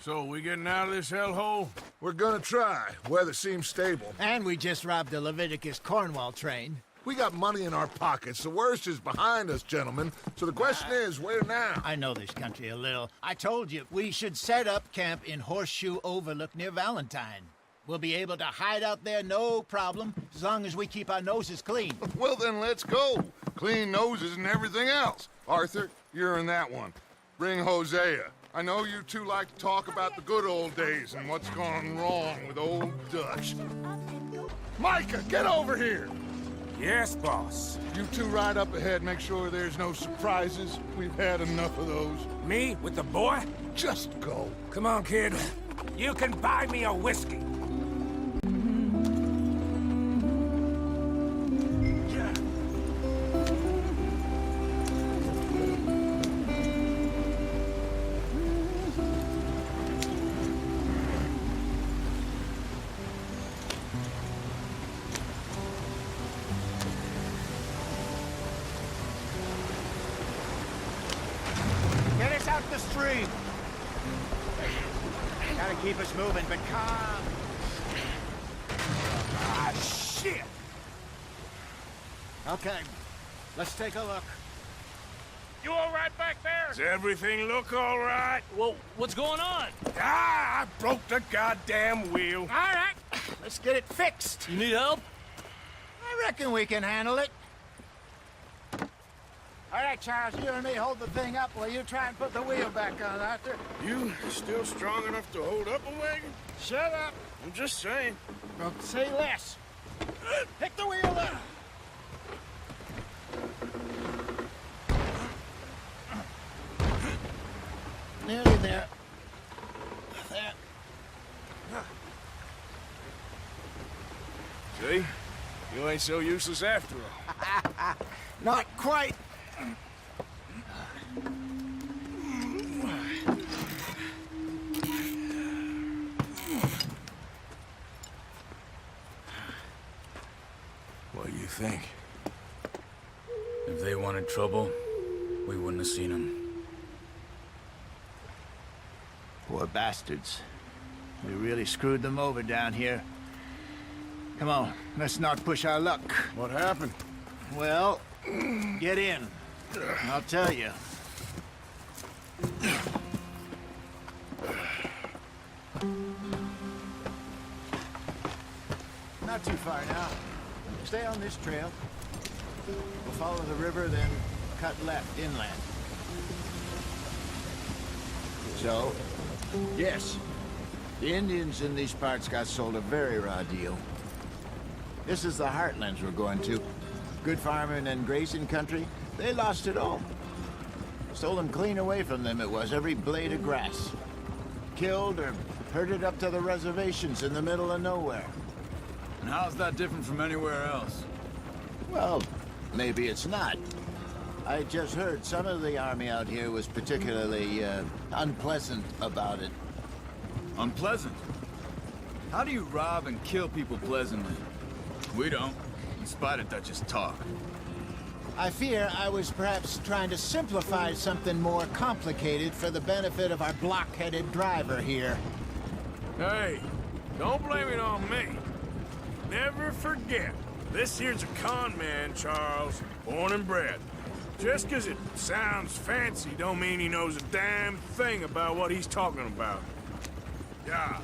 So, we getting out of this hellhole? We're gonna try. Weather seems stable. And we just robbed the Leviticus Cornwall train. We got money in our pockets. The worst is behind us, gentlemen. So the question is, where now? I know this country a little. I told you, we should set up camp in Horseshoe Overlook near Valentine. We'll be able to hide out there, no problem, as long as we keep our noses clean. Well, then let's go. Clean noses and everything else. Arthur, you're in that one. Bring Hosea. I know you two like to talk about the good old days and what's gone wrong with old Dutch. Micah, get over here! Yes, boss. You two ride up ahead, make sure there's no surprises. We've had enough of those. Me with the boy? Just go. Come on, kid. You can buy me a whiskey. Get us out the stream. Gotta keep us moving, but calm. Ah, shit! Okay, let's take a look. You all right back there? Does everything look all right? Well, what's going on? Ah, I broke the goddamn wheel. All right, let's get it fixed. You need help? I reckon we can handle it. All right, Charles, you and me hold the thing up while you try and put the wheel back on, Arthur. You still strong enough to hold up a wagon? Shut up. I'm just saying. Well, say less. Pick the wheel up. Nearly there. There. See? You ain't so useless after all. Not quite. What do you think? If they wanted trouble, we wouldn't have seen them. Poor bastards. We really screwed them over down here. Come on, let's not push our luck. What happened? Well, get in. I'll tell you. Not too far now. Stay on this trail. We'll follow the river, then cut left inland. So, yes, the Indians in these parts got sold a very raw deal. This is the heartlands we're going to. Good farming and grazing country. They lost it all. Stolen clean away from them it was, every blade of grass. Killed or herded up to the reservations in the middle of nowhere. And how's that different from anywhere else? Well, maybe it's not. I just heard some of the army out here was particularly, unpleasant about it. Unpleasant? How do you rob and kill people pleasantly? We don't, in spite of Dutch's talk. I fear I was perhaps trying to simplify something more complicated for the benefit of our block-headed driver here. Hey, don't blame it on me. Never forget, this here's a con man, Charles, born and bred. Just 'cause it sounds fancy don't mean he knows a damn thing about what he's talking about. Yeah.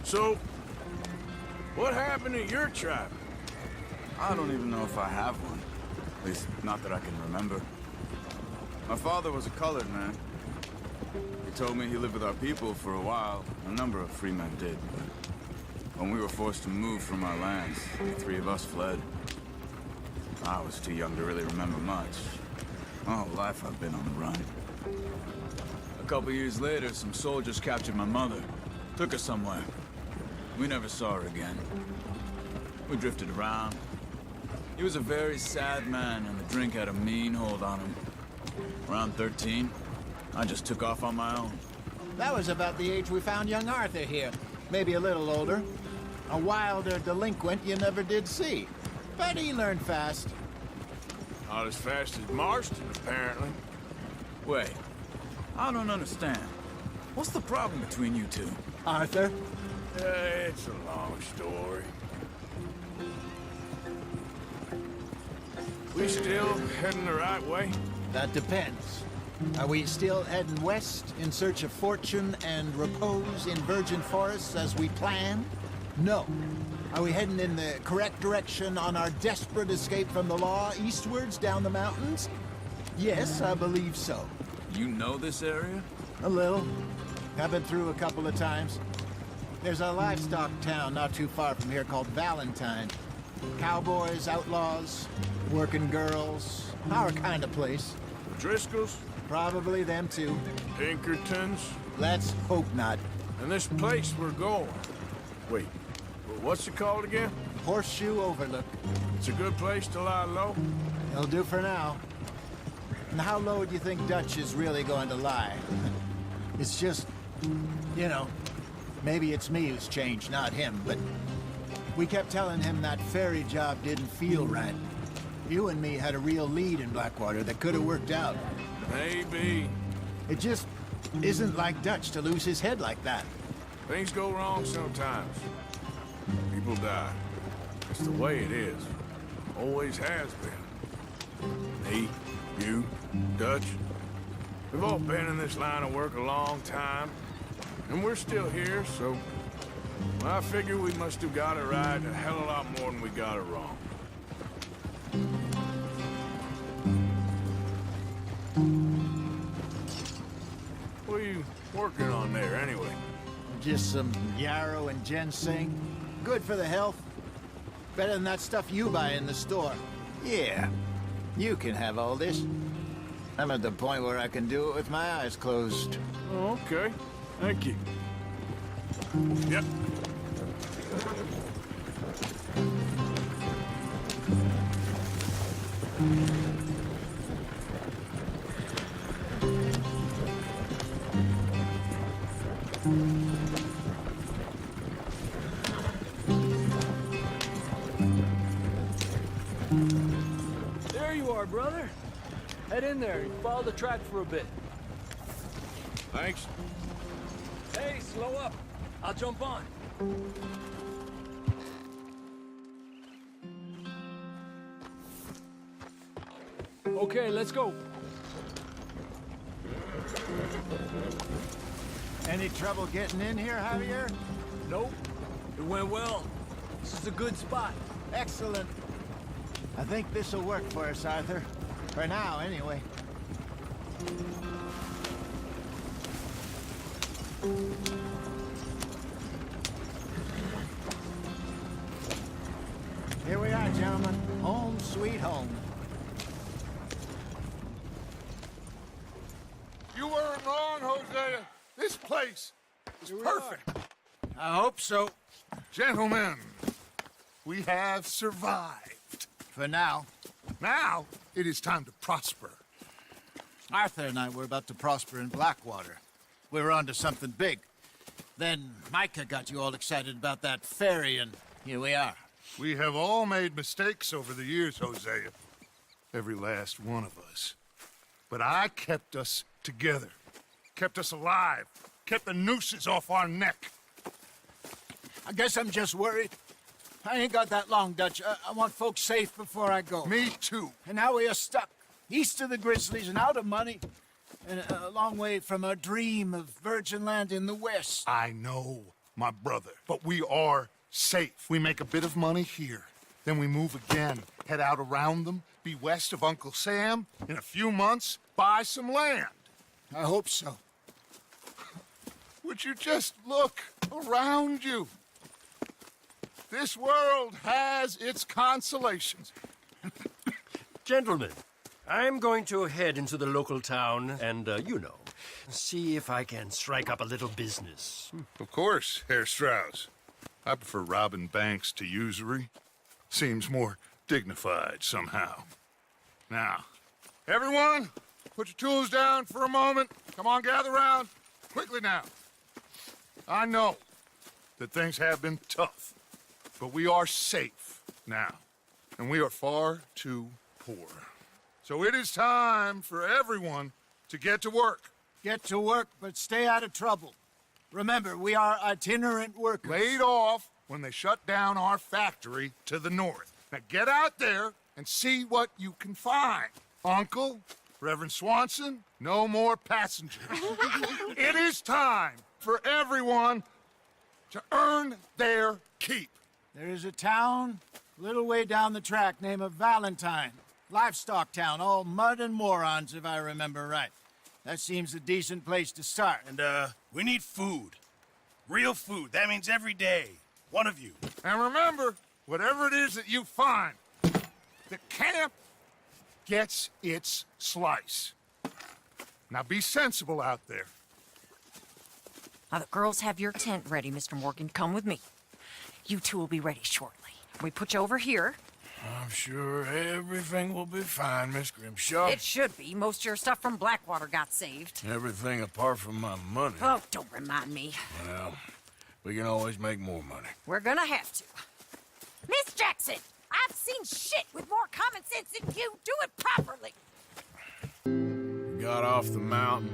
So, what happened to your tribe? I don't even know if I have one. At least, not that I can remember. My father was a colored man. He told me he lived with our people for a while. A number of free men did, but when we were forced to move from our lands, the three of us fled. I was too young to really remember much. My whole life I've been on the run. A couple years later, some soldiers captured my mother. Took her somewhere. We never saw her again. We drifted around. He was a very sad man, and the drink had a mean hold on him. Around 13, I just took off on my own. That was about the age we found young Arthur here. Maybe a little older. A wilder delinquent you never did see. But he learned fast. Not as fast as Marston, apparently. Wait, I don't understand. What's the problem between you two? Arthur? It's a long story. We still heading the right way? That depends. Are we still heading west in search of fortune and repose in virgin forests as we planned? No. Are we heading in the correct direction on our desperate escape from the law eastwards down the mountains? Yes, I believe so. You know this area? A little. I've been through a couple of times. There's a livestock town not too far from here called Valentine. Cowboys, outlaws, working girls, our kind of place. Driscoll's? Probably them too. Pinkertons? Let's hope not. And this place we're going. Wait, what's it called again? Horseshoe Overlook. It's a good place to lie low? It'll do for now. And how low do you think Dutch is really going to lie? It's just, you know, maybe it's me who's changed, not him, but we kept telling him that ferry job didn't feel right. You and me had a real lead in Blackwater that could have worked out. Maybe. It just isn't like Dutch to lose his head like that. Things go wrong sometimes. People die. It's the way it is. Always has been. Me, you, Dutch. We've all been in this line of work a long time. And we're still here, so... I figure we must have got it right a hell of a lot more than we got it wrong. What are you working on there, anyway? Just some yarrow and ginseng. Good for the health. Better than that stuff you buy in the store. Yeah, you can have all this. I'm at the point where I can do it with my eyes closed. Oh, okay. Thank you. Yep. There you are, brother. Head in there and follow the track for a bit. Thanks. Hey, slow up. I'll jump on. Okay, let's go. Any trouble getting in here, Javier? Nope. It went well. This is a good spot. Excellent. I think this'll work for us, Arthur. For now, anyway. Here we are, gentlemen. Home sweet home. You weren't wrong, Hosea. This place is perfect. I hope so. Gentlemen, we have survived. For now. Now, it is time to prosper. Arthur and I were about to prosper in Blackwater. We were onto something big. Then Micah got you all excited about that ferry, and here we are. We have all made mistakes over the years, Hosea. Every last one of us. But I kept us together. Kept us alive. Kept the nooses off our neck. I guess I'm just worried. I ain't got that long, Dutch. I want folks safe before I go. Me too. And now we are stuck, east of the Grizzlies and out of money, and a long way from our dream of virgin land in the west. I know, my brother. But we are safe. We make a bit of money here. Then we move again, head out around them, be west of Uncle Sam. In a few months, buy some land. I hope so. Would you just look around you? This world has its consolations. Gentlemen, I'm going to head into the local town and, you know, see if I can strike up a little business. Of course, Herr Strauss. I prefer robbing banks to usury. Seems more dignified somehow. Now, everyone, put your tools down for a moment. Come on, gather round. Quickly now. I know that things have been tough, but we are safe now, and we are far too poor. So it is time for everyone to get to work. Get to work, but stay out of trouble. Remember, we are itinerant workers. Laid off when they shut down our factory to the north. Now get out there and see what you can find. Uncle, Reverend Swanson, no more passengers. It is time for everyone to earn their keep. There is a town a little way down the track named Valentine. Livestock town, all mud and morons, if I remember right. That seems a decent place to start. And, we need food. Real food. That means every day. One of you. And remember, whatever it is that you find, the camp gets its slice. Now be sensible out there. Now, the girls have your tent ready, Mr. Morgan. Come with me. You two will be ready shortly. We put you over here. I'm sure everything will be fine, Miss Grimshaw. It should be. Most of your stuff from Blackwater got saved. Everything apart from my money. Oh, don't remind me. Well, we can always make more money. We're gonna have to. Miss Jackson, I've seen shit with more common sense than you. Do it properly. We got off the mountain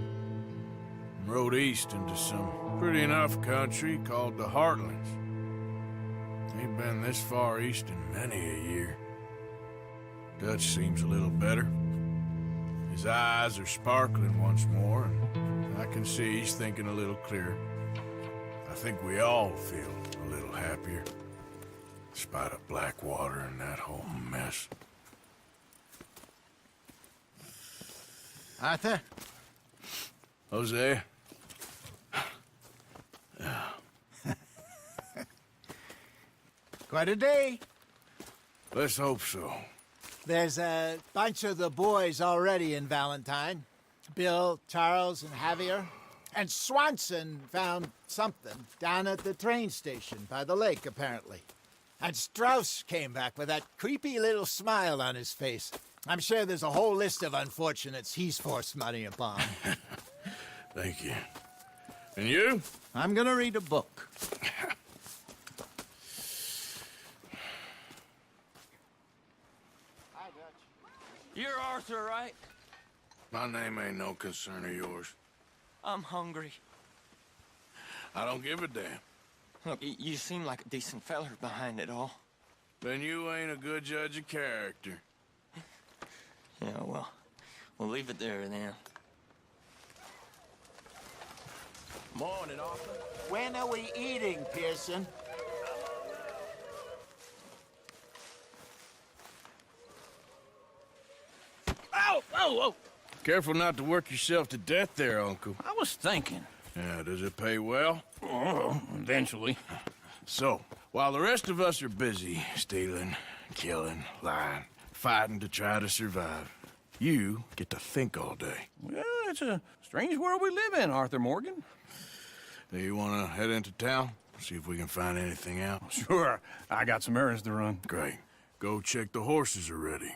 and rode east into some pretty enough country called the Heartlands. Ain't been this far east in many a year. Dutch seems a little better. His eyes are sparkling once more, and I can see he's thinking a little clearer. I think we all feel a little happier, in spite of Blackwater and that whole mess. Arthur? Jose? Quite a day. Let's hope so. There's a bunch of the boys already in Valentine. Bill, Charles, and Javier. And Swanson found something down at the train station by the lake, apparently. And Strauss came back with that creepy little smile on his face. I'm sure there's a whole list of unfortunates he's forced money upon. Thank you. And you? I'm gonna read a book. You're Arthur, right? My name ain't no concern of yours. I'm hungry. I don't give a damn. Look, you seem like a decent feller behind it all. Then you ain't a good judge of character. Yeah, well, we'll leave it there then. Morning, Arthur. When are we eating, Pearson? Oh, oh, oh! Careful not to work yourself to death there, Uncle. I was thinking. Yeah, does it pay well? Oh, eventually. So, while the rest of us are busy stealing, killing, lying, fighting to try to survive, you get to think all day. Well, it's a strange world we live in, Arthur Morgan. Do you want to head into town? See if we can find anything out? Sure. I got some errands to run. Great. Go check the horses are ready.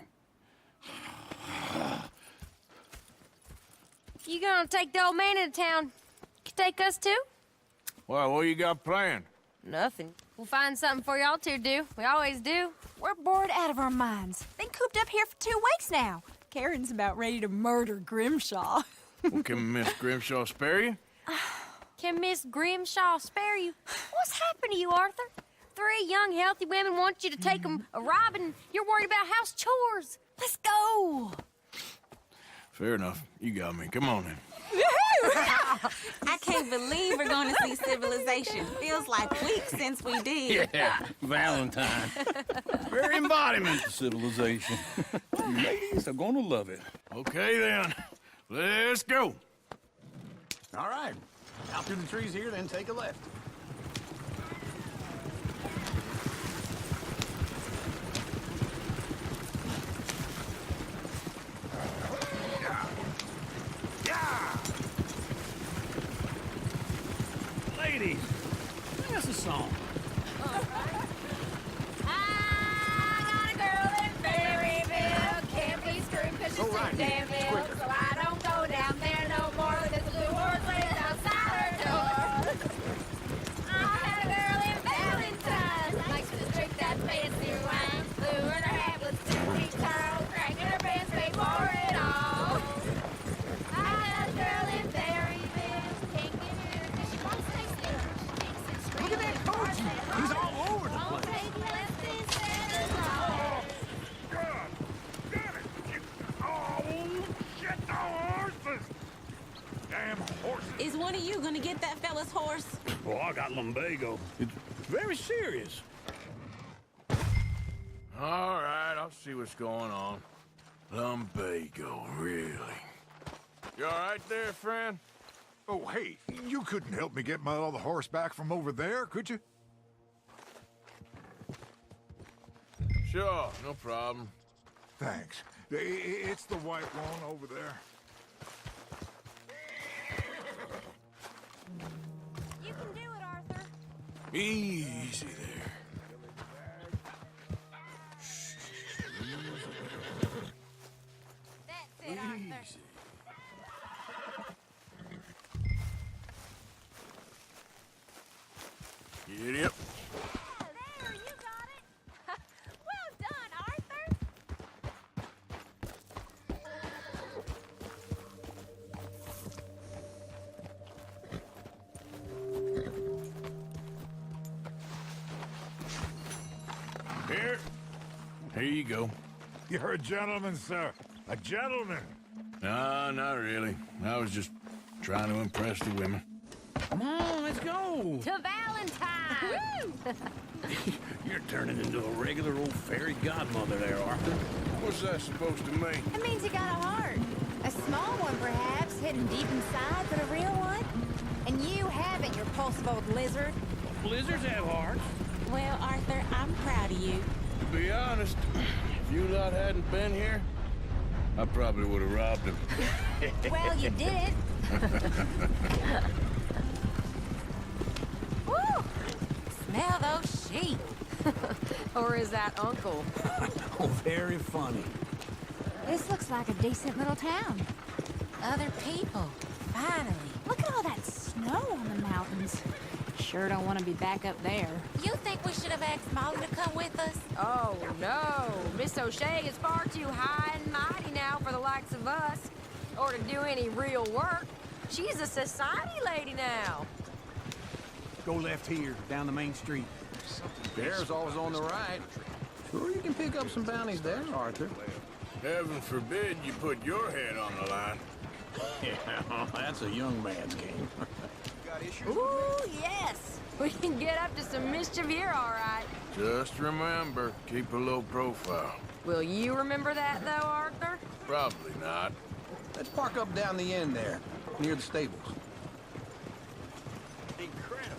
You gonna take the old man into town? You take us too? Well, what you got planned? Nothing. We'll find something for y'all to do. We always do. We're bored out of our minds. Been cooped up here for 2 weeks now. Karen's about ready to murder Grimshaw. Well, can Miss Grimshaw spare you? Can Miss Grimshaw spare you? What's happened to you, Arthur? 3 young, healthy women want you to take them a robbing. You're worried about house chores. Let's go. Fair enough. You got me. Come on then. I can't believe we're going to see civilization. Feels like weeks since we did. Yeah, Valentine. Very embodiment of civilization. You ladies are going to love it. Okay then. Let's go. All right. Out through the trees here, then take a left. Ladies, sing us a song. I got a girl in Berryville. Can't be screwed 'cause she's too damn ill. So I don't go down there no more. There's a blue horse laid outside her door. I had a girl in Valentine. Likes to drink that fancy wine. Blue in her hat was 2 weeks old. Cracking her pants, paid for it all. I had a girl in Berryville. damn horses. Is one of you gonna get that fella's horse? Oh, I got lumbago. It's very serious. All right, I'll see what's going on. Lumbago, really? You all right there, friend? Oh, hey, you couldn't help me get my other horse back from over there, could you? Sure, no problem. Thanks. It's the white one over there. You can do it, Arthur. Easy there. That's it, Arthur. Easy. Giddy up. There, you got it. Well done, Arthur. Here you go. You're a gentleman, sir. A gentleman. No, not really. I was just trying to impress the women. Come on, let's go. To Valentine! Woo! You're turning into a regular old fairy godmother there, Arthur. What's that supposed to mean? It means you got a heart. A small one, perhaps, hidden deep inside, but a real one. And you haven't, you repulsive old lizard. Blizzards have hearts. Well, Arthur, I'm proud of you. To be honest, if you lot hadn't been here, I probably would have robbed him. Well, you did. Woo! Smell those sheep. Or is that Uncle? Oh, very funny. This looks like a decent little town. Other people. Finally. Look at all that snow on the mountains. Sure don't want to be back up there. You think we should have asked Molly to come with us? Oh, no. Miss O'Shea is far too high and mighty now for the likes of us. Or to do any real work. She's a society lady now. Go left here, down the main street. Bear's always on the right. Sure you can pick up some bounties there, Arthur. Heaven forbid you put your head on the line. Yeah, that's a young man's game. Ooh, yes. We can get up to some mischief here, all right. Just remember, keep a low profile. Will you remember that, though, Arthur? Probably not. Let's park up down the end there, near the stables. Incredible.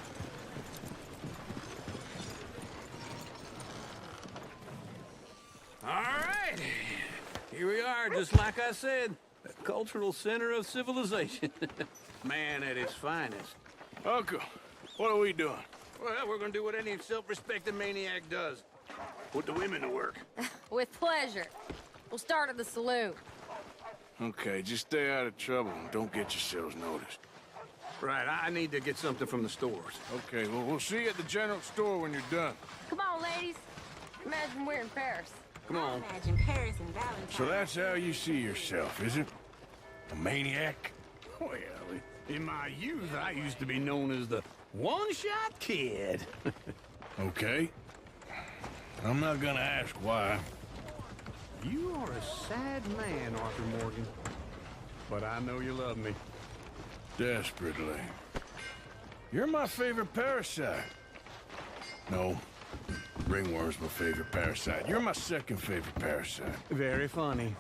All right. Here we are, just like I said. The cultural center of civilization. Man at its finest. Uncle, what are we doing? Well, we're gonna do what any self-respecting maniac does. Put the women to work. With pleasure. We'll start at the saloon. Okay, just stay out of trouble and don't get yourselves noticed. Right, I need to get something from the stores. Okay, well, we'll see you at the general store when you're done. Come on, ladies. Imagine we're in Paris. Come on. Imagine Paris and Valentine. So that's how you see yourself, is it? A maniac? Well, in my youth, I used to be known as the one-shot kid. Okay. I'm not gonna ask why. You are a sad man, Arthur Morgan. But I know you love me. Desperately. You're my favorite parasite. No. Ringworm's my favorite parasite. You're my second favorite parasite. Very funny.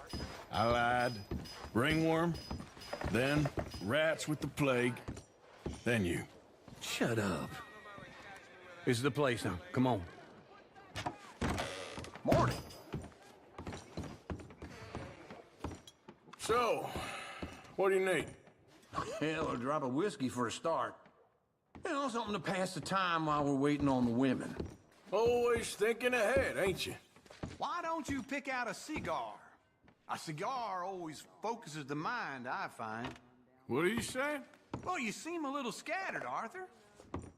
I lied. Ringworm, then rats with the plague, then you. Shut up. This is the place now. Come on. Morning. So, what do you need? Hell, a drop of whiskey for a start. You know, something to pass the time while we're waiting on the women. Always thinking ahead, ain't you? Why don't you pick out a cigar? A cigar always focuses the mind, I find. What are you saying? Well, you seem a little scattered, Arthur.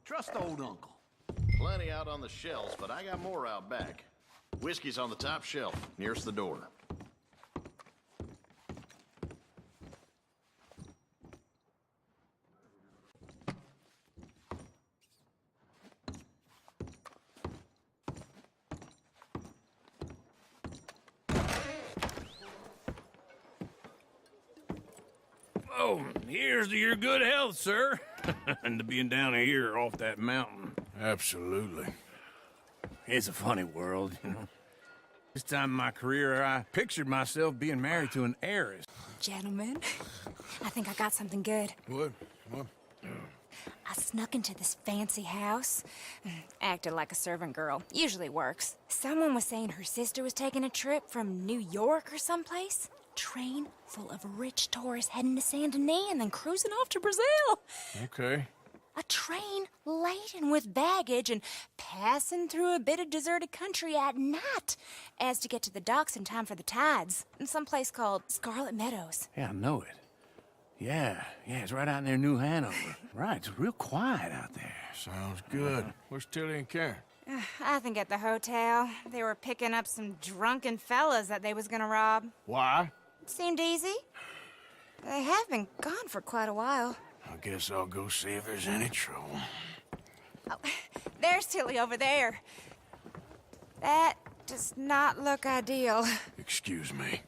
Trust old Uncle. Plenty out on the shelves, but I got more out back. Whiskey's on the top shelf, nearest the door. Oh, here's to your good health, sir. And to being down here off that mountain. Absolutely. It's a funny world, you know. This time in my career, I pictured myself being married to an heiress. Gentlemen, I think I got something good. What? I snuck into this fancy house. Acted like a servant girl. Usually works. Someone was saying her sister was taking a trip from New York or someplace. Train full of rich tourists heading to Saint Denis and then cruising off to Brazil. Okay. A train laden with baggage and passing through a bit of deserted country at night as to get to the docks in time for the tides in some place called Scarlet Meadows. Yeah, I know it. Yeah, it's right out near New Hanover. Right, it's real quiet out there. Sounds good. Where's Tilly and Karen? I think at the hotel. They were picking up some drunken fellas that they was gonna rob. Why? It seemed easy. They have been gone for quite a while. I guess I'll go see if there's any trouble. Oh, there's Tilly over there. That does not look ideal. Excuse me.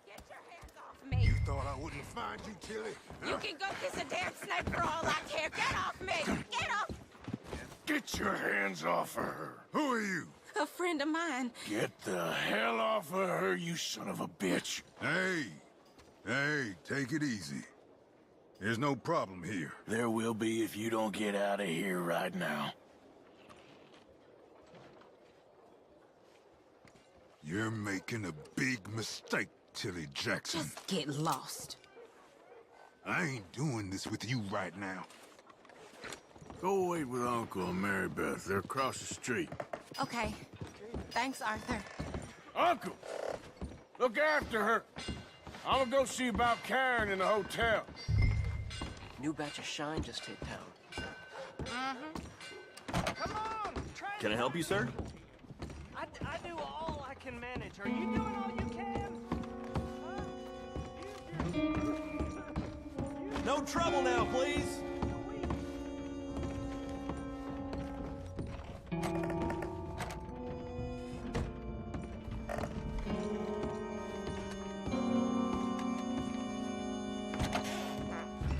Get your hands off me. You thought I wouldn't find you, Tilly? You can go kiss a damn snake for all I care. Get off me! Get off! Get your hands off of her. Who are you? A friend of mine. Get the hell off of her, you son of a bitch. Hey, take it easy. There's no problem here. There will be if you don't get out of here right now. You're making a big mistake, Tilly Jackson. Just get lost. I ain't doing this with you right now. Go wait with Uncle and Mary Beth. They're across the street. Okay. Thanks, Arthur. Uncle! Look after her. I'm gonna go see about Karen in the hotel. New batch of shine just hit town. Come on, train. Can I help you, sir? I do all I can manage. Are you doing all you can? No trouble now, please.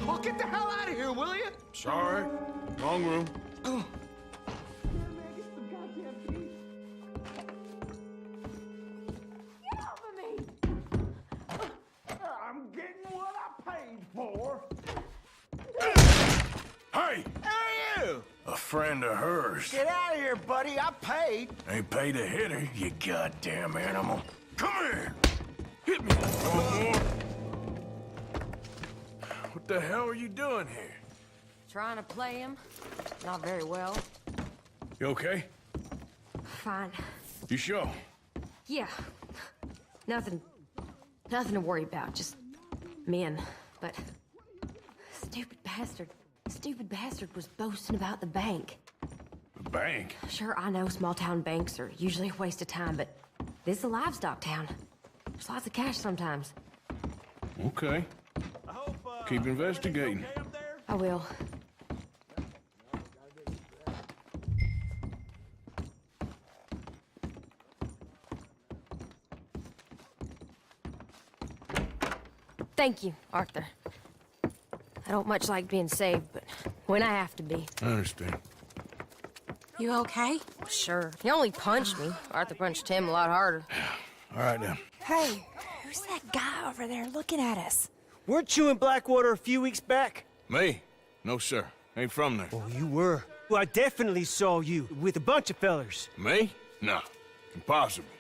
Well, get the hell out of here, will you? Sorry. Wrong room. Get off of me! I'm getting what I paid for. Hey! Who are you? A friend of hers. Get out of here, buddy. I paid. Ain't paid to hit her, you goddamn animal. Come here! Hit me! One more. What the hell are you doing here? Trying to play him. Not very well. You okay? Fine. You sure? Yeah. Nothing to worry about. Just men. But stupid bastard was boasting about the bank. The bank? Sure, I know small town banks are usually a waste of time, but this is a livestock town. There's lots of cash sometimes. Okay. Keep investigating. I will. Thank you, Arthur. I don't much like being saved, but when I have to be. I understand. You okay? Sure. He only punched me. Arthur punched him a lot harder. All right, then. Hey, who's that guy over there looking at us? Weren't you in Blackwater a few weeks back? Me? No, sir. Ain't from there. Oh, you were. Well, I definitely saw you with a bunch of fellers. Me? No. Impossible.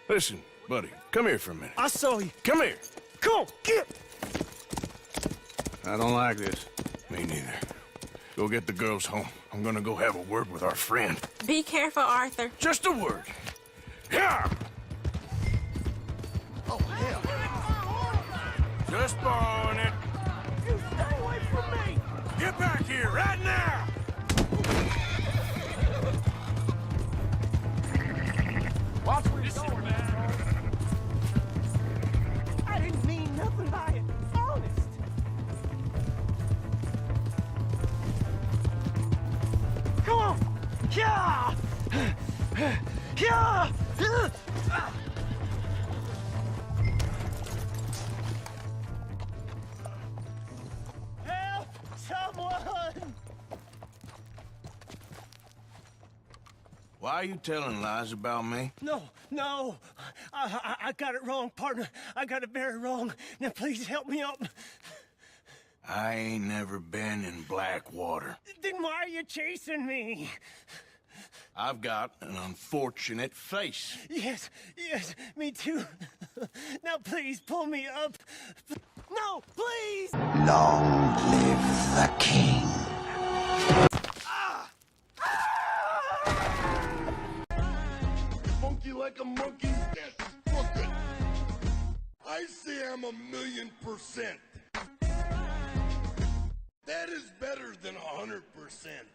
Listen, buddy, come here for a minute. I saw you. Come here. Come on, get! I don't like this. Me neither. Go get the girls home. I'm gonna go have a word with our friend. Be careful, Arthur. Just a word. Yeah! Oh, hell. Just borrowing it. You stay away from me! Get back here right now! Watch where you're going, man. I didn't mean nothing by it. Honest. Come on! Yeah! Yeah! Why are you telling lies about me? No, no. I got it wrong, partner. I got it very wrong. Now please help me up. I ain't never been in Blackwater. Then why are you chasing me? I've got an unfortunate face. Yes, me too. Now please pull me up. No, please! Long live the king. Funky like a monkey, that's fucking. I say I'm 1,000,000%. That is better than 100%.